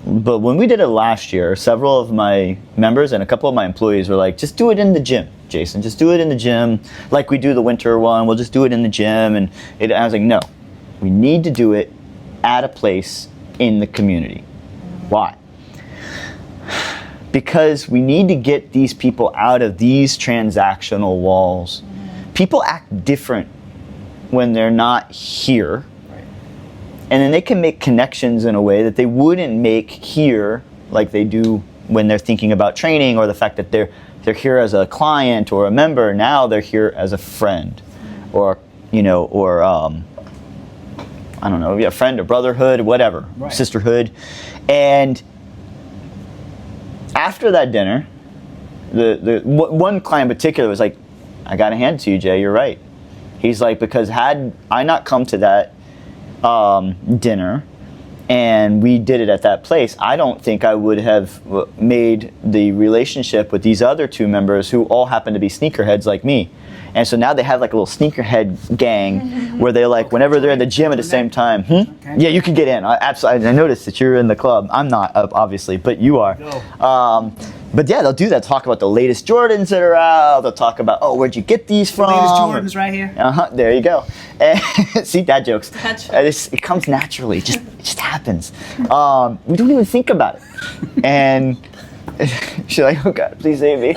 But when we did it last year, several of my members and a couple of my employees were like, just do it in the gym, Jason. Just do it in the gym. Like we do the winter one, we'll just do it in the gym. And I was like, no, we need to do it at a place in the community. Why? Because we need to get these people out of these transactional walls. People act different when they're not here. And then they can make connections in a way that they wouldn't make here, like they do when they're thinking about training, or the fact that they're here as a client or a member. Now they're here as a friend, or I don't know, a friend or brotherhood, whatever, right. Sisterhood. And after that dinner, the one client in particular was like, I got to hand it to you, Jay, you're right. He's like, because had I not come to that dinner and we did it at that place, I don't think I would have made the relationship with these other two members who all happen to be sneakerheads like me. And so now they have like a little sneakerhead gang where they're like, whenever they're in the gym at the same time, yeah, you can get in. I noticed that you're in the club. I'm not, obviously, but you are. But yeah, they'll do that. Talk about the latest Jordans that are out. They'll talk about, where'd you get these from? The latest Jordans right here. There you go. See, dad jokes. That's It comes naturally. It just happens. We don't even think about it. And she's like, oh God, please save me.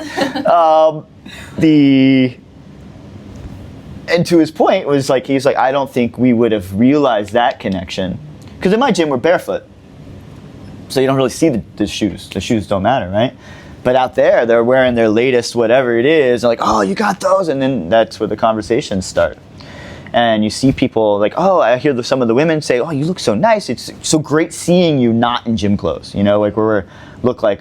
And to his point was like, he's like, I don't think we would have realized that connection. Because in my gym, we're barefoot. So you don't really see the shoes. The shoes don't matter, right? But out there, they're wearing their latest whatever it is. They're like, oh, you got those? And then that's where the conversations start. And you see people like, I hear some of the women say, you look so nice. It's so great seeing you not in gym clothes. Like we look like,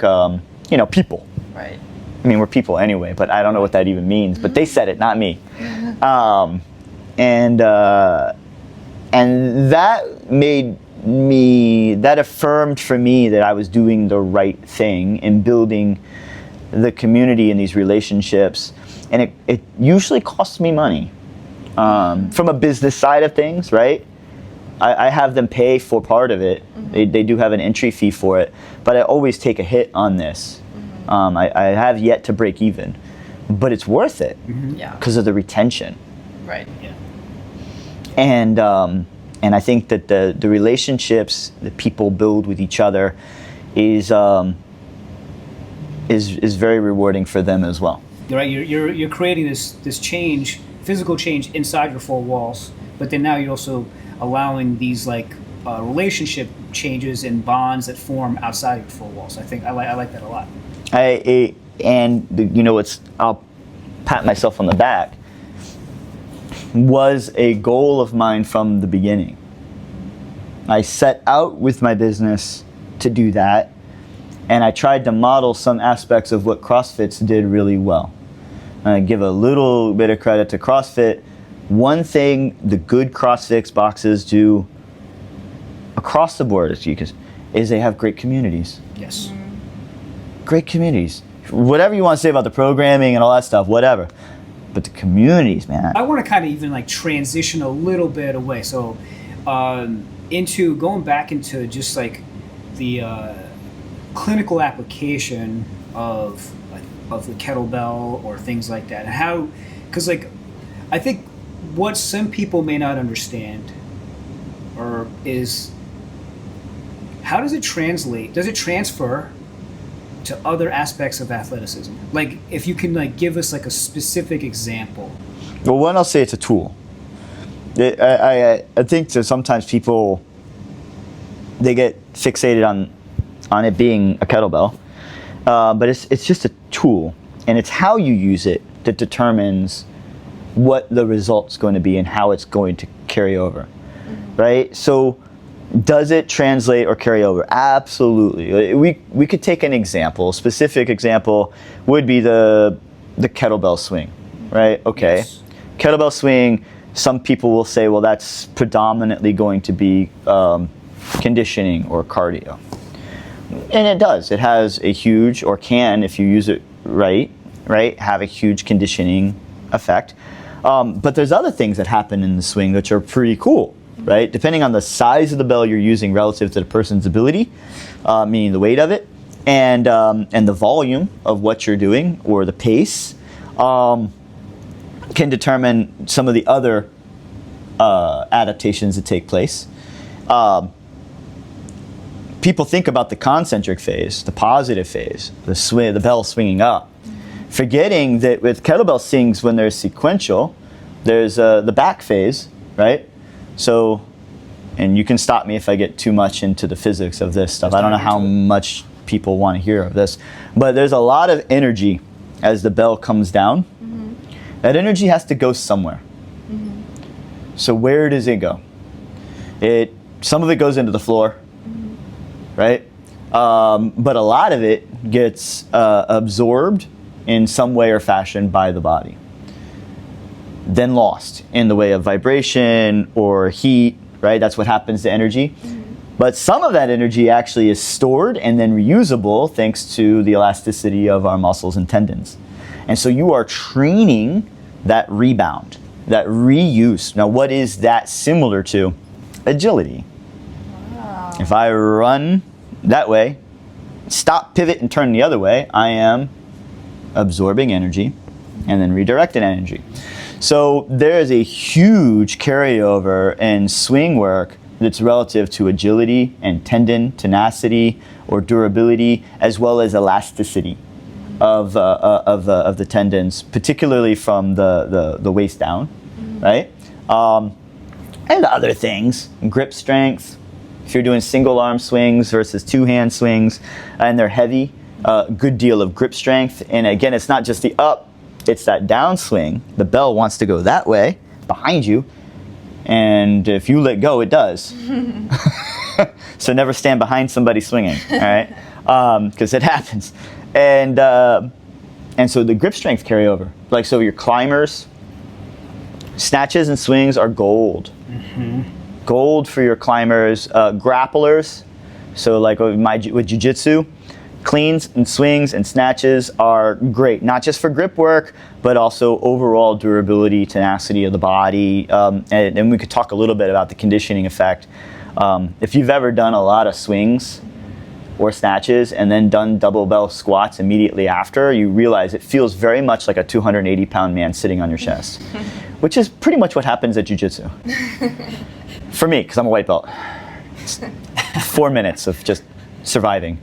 people. right. I mean, we're people anyway, but I don't know what that even means. But they said it, not me. And that that affirmed for me that I was doing the right thing in building the community and these relationships. And it usually costs me money. From a business side of things, right? I have them pay for part of it. They do have an entry fee for it, but I always take a hit on this. I have yet to break even, but it's worth it because of the retention. Right. Yeah. And I think that the relationships that people build with each other is very rewarding for them as well. Right. You're creating this change, physical change inside your four walls, but then now you're also allowing these relationship changes and bonds that form outside of your four walls. I think I like that a lot. I'll pat myself on the back, was a goal of mine from the beginning. I set out with my business to do that, and I tried to model some aspects of what CrossFits did really well. I give a little bit of credit to CrossFit. One thing the good CrossFit boxes do across the board is they have great communities. Yes. Great communities. Whatever you want to say about the programming and all that stuff, whatever. But the communities, man. I want to kind of even transition a little bit away. So into going back into just clinical application of the kettlebell or things like that, and how, because like I think what some people may not understand or is how does it translate? Does it transfer to other aspects of athleticism? Like if you can like give us like a specific example. Well, one, I'll say it's a tool. I think that sometimes people, they get fixated on it being a kettlebell, but it's just a tool, and it's how you use it that determines what the result's going to be and how it's going to carry over, right? So does it translate or carry over? Absolutely. We could take an example. A specific example would be the kettlebell swing, right? Okay. Yes. Kettlebell swing, some people will say, well, that's predominantly going to be conditioning or cardio. And it does. It has a huge, or can, if you use it right, have a huge conditioning effect. But there's other things that happen in the swing which are pretty cool, right? Depending on the size of the bell you're using relative to the person's ability, meaning the weight of it, and the volume of what you're doing, or the pace, can determine some of the other adaptations that take place. People think about the concentric phase, the positive phase, the bell swinging up, forgetting that with kettlebell swings, when they're sequential, there's the back phase, right? So, and you can stop me if I get too much into the physics of this stuff. I don't know how much people want to hear of this, but there's a lot of energy as the bell comes down. That energy has to go somewhere. So where does it go? Some of it goes into the floor, right? But a lot of it gets absorbed in some way or fashion by the body, then lost in the way of vibration or heat, right? That's what happens to energy. But some of that energy actually is stored and then reusable thanks to the elasticity of our muscles and tendons. And so you are training that rebound, that reuse. Now, what is that similar to? Agility. Wow. If I run that way, stop, pivot, and turn the other way, I am absorbing energy and then redirecting energy. So there is a huge carryover in swing work that's relative to agility and tendon tenacity or durability, as well as elasticity of the tendons, particularly from the waist down, right? And other things, grip strength. If you're doing single arm swings versus two hand swings, and they're heavy, good deal of grip strength. And again, it's not just the up, it's that down swing. The bell wants to go that way behind you, and if you let go, it does. So never stand behind somebody swinging, all right? Because it happens. And so the grip strength carryover. Like, so your climbers, snatches and swings are gold. Gold for your climbers. Grapplers, so like with jiu-jitsu, cleans and swings and snatches are great, not just for grip work, but also overall durability, tenacity of the body. And we could talk a little bit about the conditioning effect. If you've ever done a lot of swings or snatches and then done double bell squats immediately after, you realize it feels very much like a 280-pound man sitting on your chest, which is pretty much what happens at jiu-jitsu. For me, because I'm a white belt. It's 4 minutes of just surviving.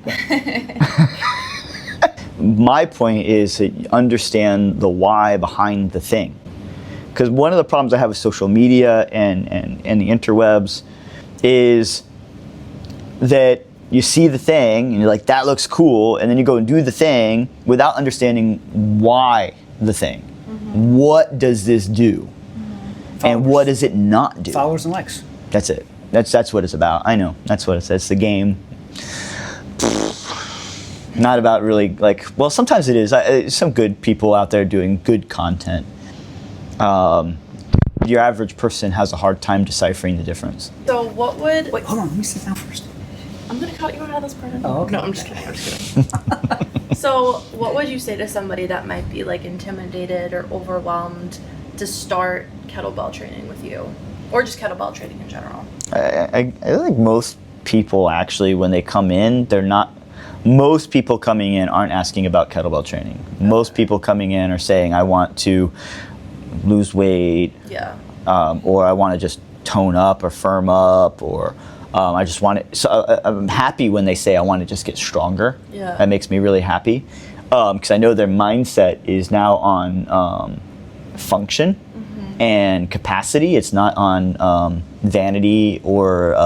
My point is to understand the why behind the thing. Because one of the problems I have with social media and the interwebs is that you see the thing and you're like, that looks cool, and then you go and do the thing without understanding why the thing. What does this do? And what does it not do? Followers and likes. That's it. That's what it's about. I know. That's what it's. It's the game. Not about really well, sometimes it is. Some good people out there doing good content. Your average person has a hard time deciphering the difference. So what would... Wait, hold on. Let me sit down first. I'm going to cut you out of this part. Oh, okay. No, I'm just kidding. So what would you say to somebody that might be like intimidated or overwhelmed to start kettlebell training with you? Or just kettlebell training in general? I think most people actually, when they come in, most people coming in aren't asking about kettlebell training. Most people coming in are saying, I want to lose weight, or I want to just tone up or firm up, or I just want to, so I'm happy when they say I want to just get stronger. That makes me really happy, because I know their mindset is now on function and capacity. It's not on vanity or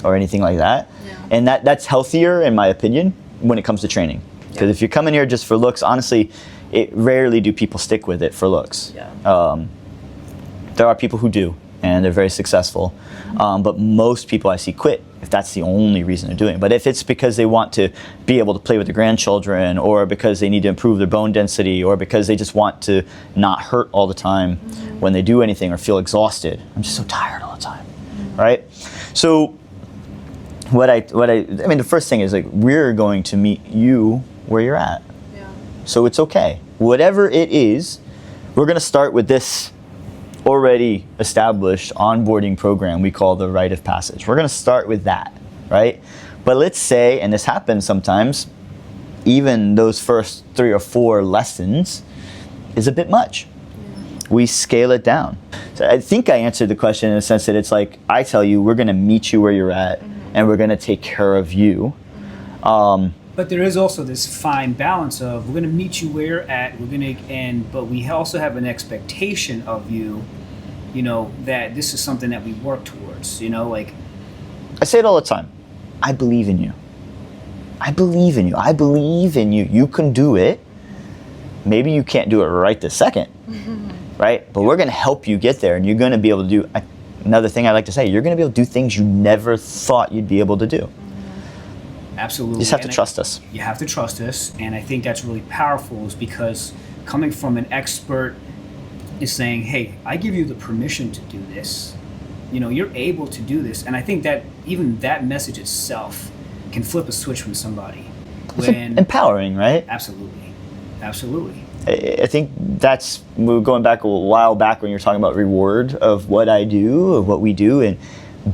anything like that. And that's healthier, in my opinion, when it comes to training. Because if you're coming here just for looks, honestly, it rarely do people stick with it for looks. There are people who do, and they're very successful. But most people I see quit if that's the only reason they're doing it. But if it's because they want to be able to play with their grandchildren, or because they need to improve their bone density, or because they just want to not hurt all the time when they do anything, or feel exhausted. I'm just so tired all the time, right? So I mean, the first thing is, like, we're going to meet you where you're at. So it's okay. Whatever it is, we're going to start with this already established onboarding program we call the rite of passage. We're going to start with that, right? But let's say, and this happens sometimes, even those first 3 or 4 lessons is a bit much. We scale it down. So I think I answered the question in the sense that it's like, I tell you, we're going to meet you where you're at, and we're going to take care of you. But there is also this fine balance of, we're going to meet you where you're at, but we also have an expectation of you, that this is something that we work towards, like. I say it all the time. I believe in you. I believe in you. I believe in you. You can do it. Maybe you can't do it right this second, right? But we're going to help you get there, and you're going to be able to do, another thing I like to say, you're going to be able to do things you never thought you'd be able to do. Absolutely. You just have to trust us. You have to trust us, and I think that's really powerful, is because coming from an expert is saying, hey, I give you the permission to do this. You're able to do this. And I think that even that message itself can flip a switch from somebody. It's empowering, right? Absolutely. Absolutely. I think we're going back a while back when you're talking about reward of what I do, of what we do, and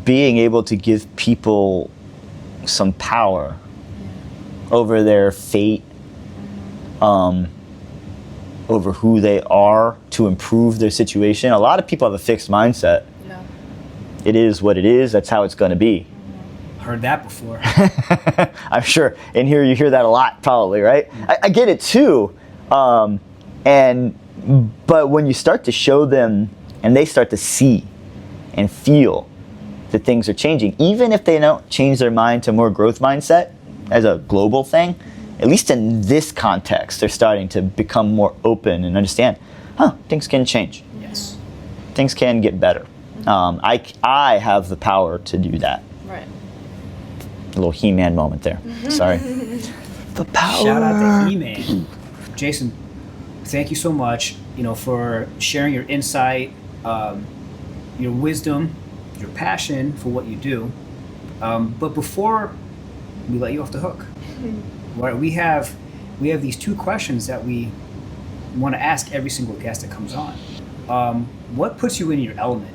being able to give people some power over their fate, over who they are, to improve their situation. A lot of people have a fixed mindset. It is what it is. That's how it's going to be. Heard that before. I'm sure in here you hear that a lot, probably, right? I get it too. But when you start to show them, and they start to see and feel that things are changing, even if they don't change their mind to more growth mindset as a global thing, at least in this context, they're starting to become more open and understand, things can change. Yes. Things can get better. I have the power to do that. Right. A little He-Man moment there. Sorry. The power. Shout out to He-Man. Jason, thank you so much, for sharing your insight, your wisdom, your passion for what you do. But before we let you off the hook, we have these 2 questions that we want to ask every single guest that comes on. What puts you in your element?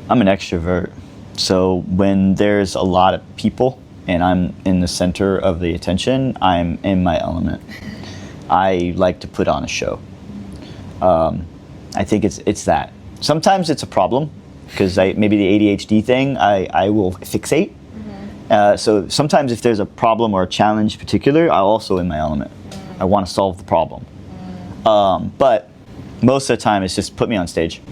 I'm an extrovert. So when there's a lot of people and I'm in the center of the attention, I'm in my element. I like to put on a show. I think it's that. Sometimes it's a problem, because maybe the ADHD thing, I will fixate. So sometimes if there's a problem or a challenge in particular, I'm also in my element. I want to solve the problem. But most of the time, it's just put me on stage.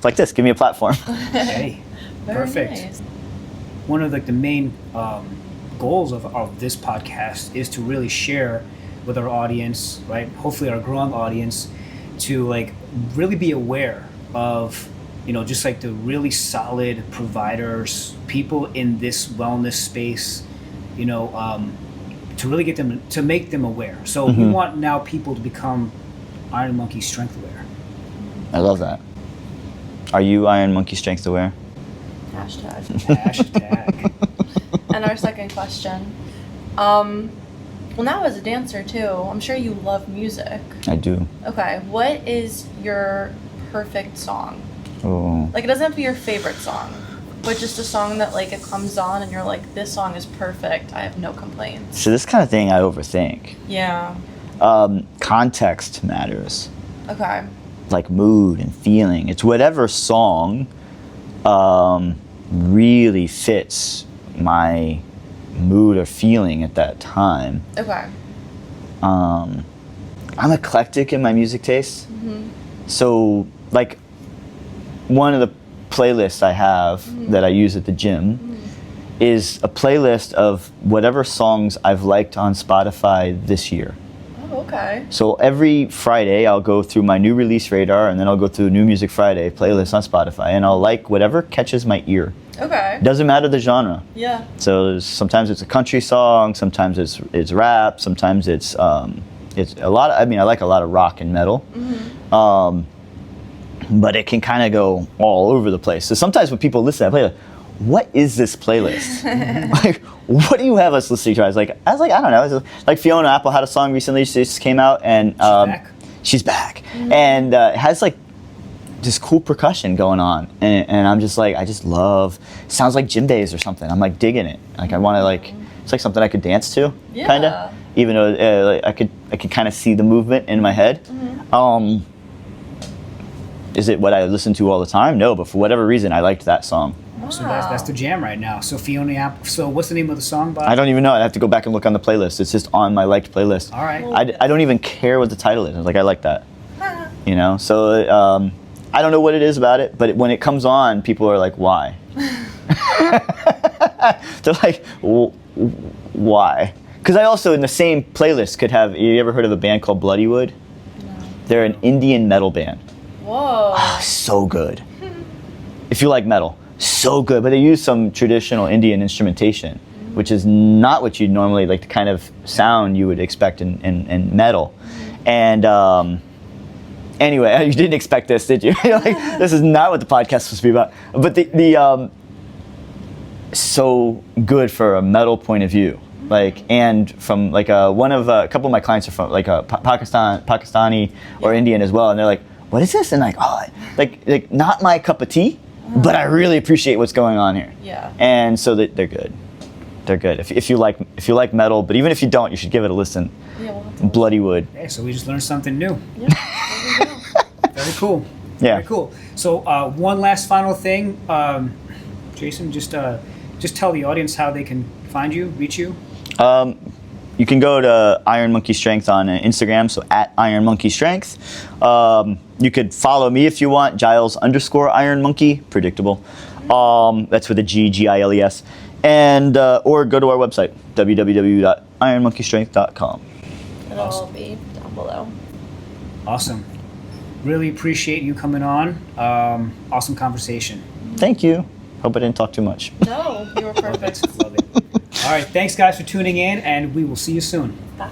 Like this, give me a platform. Hey, perfect. Nice. One of the main goals of this podcast is to really share with our audience, right? Hopefully our growing audience, to really be aware of, just the really solid providers, people in this wellness space, to really get them, to make them aware. So we want now people to become Iron Monkey Strength Aware. I love that. Are you Iron Monkey Strength Aware? Hashtag. And our second question. Well, now as a dancer too, I'm sure you love music. I do. Okay, what is your perfect song? Oh. Like, it doesn't have to be your favorite song, but just a song that, like, it comes on and you're like, this song is perfect. I have no complaints. So this kind of thing I overthink. Yeah. Context matters. Okay. Like mood and feeling. It's whatever song really fits my mood or feeling at that time. Okay. I'm eclectic in my music taste. So, like, one of the playlists I have that I use at the gym is a playlist of whatever songs I've liked on Spotify this year. Oh, okay. So every Friday I'll go through my new release radar, and then I'll go through New Music Friday playlist on Spotify, and I'll like whatever catches my ear. Okay. Doesn't matter the genre. Yeah. So sometimes it's a country song, sometimes it's rap, sometimes it's a lot. I like a lot of rock and metal, but it can kind of go all over the place. So sometimes when people listen, I play like, what is this playlist? Like, what do you have us listening to? I was like, I don't know. Like Fiona Apple had a song recently. She just came out, and she's back, and it has like this cool percussion going on, and I'm just like, I just love. Sounds like djembes or something. I'm like digging it. Like I want to like. It's like something I could dance to, kind of. Even though like, I could kind of see the movement in my head. Is it what I listen to all the time? No, but for whatever reason, I liked that song. Wow. So that's the jam right now. So Fiona Apple. So what's the name of the song by? I don't even know. I have to go back and look on the playlist. It's just on my liked playlist. All right. I don't even care what the title is. Like I like that. You know. So I don't know what it is about it, but when it comes on, people are like, "Why?" They're like, "Why?" Because I also in the same playlist could have. You ever heard of a band called Bloodywood? No. They're an Indian metal band. Whoa. So good. If you like metal, so good. But they use some traditional Indian instrumentation, which is not what you'd normally like the kind of sound you would expect in metal. And anyway, you didn't expect this, did you? You're like, this is not what the podcast was supposed to be about. But the so good for a metal point of view. Like, and from like a couple of my clients are from like a Pakistani or Indian as well, and they're like, what is this? And like, oh, like not my cup of tea, but I really appreciate what's going on here. Yeah. And so they're good. They're good. If you like metal, but even if you don't, you should give it a listen. Yeah, we'll have to Bloodywood. Hey, so we just learned something new. Yeah, there we go. Very cool. Yeah. Very cool. So one last final thing, Jason, just tell the audience how they can find you, reach you. You can go to Iron Monkey Strength on Instagram, so at Iron Monkey Strength. You could follow me if you want, Giles_Iron Monkey, predictable. That's with a Giles. And or go to our website, www.ironmonkeystrength.com. It'll all be down below. Awesome. Really appreciate you coming on. Awesome conversation. Thank you. Hope I didn't talk too much. No, you were perfect. Love it. All right. Thanks, guys, for tuning in, and we will see you soon. Bye.